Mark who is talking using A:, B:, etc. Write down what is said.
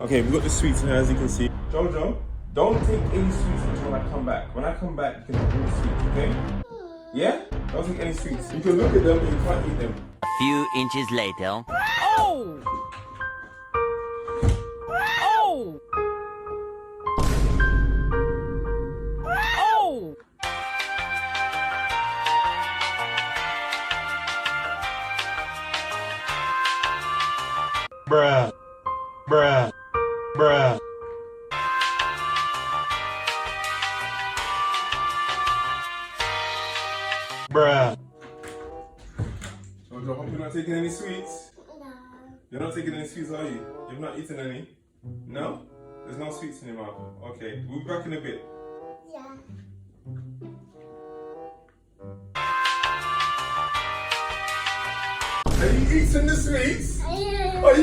A: Okay, we've got the sweets here, as you can see. Jojo, don't take any sweets until I come back. When I come back, you can have all the sweets, okay? Yeah? Don't take any sweets. You can look at them, but you can't eat them.
B: A few inches later.
C: Oh! Oh! Oh!
A: Bruh. Bruh. Bruh. Bruh. Jojo, hope you're not taking any sweets.
D: No.
A: You're not taking any sweets, are you? You've not eaten any? No? There's no sweets in your mouth. Okay, we'll be back in a bit.
D: Yeah.
A: Are you eating the sweets?
D: Yeah.
A: Are you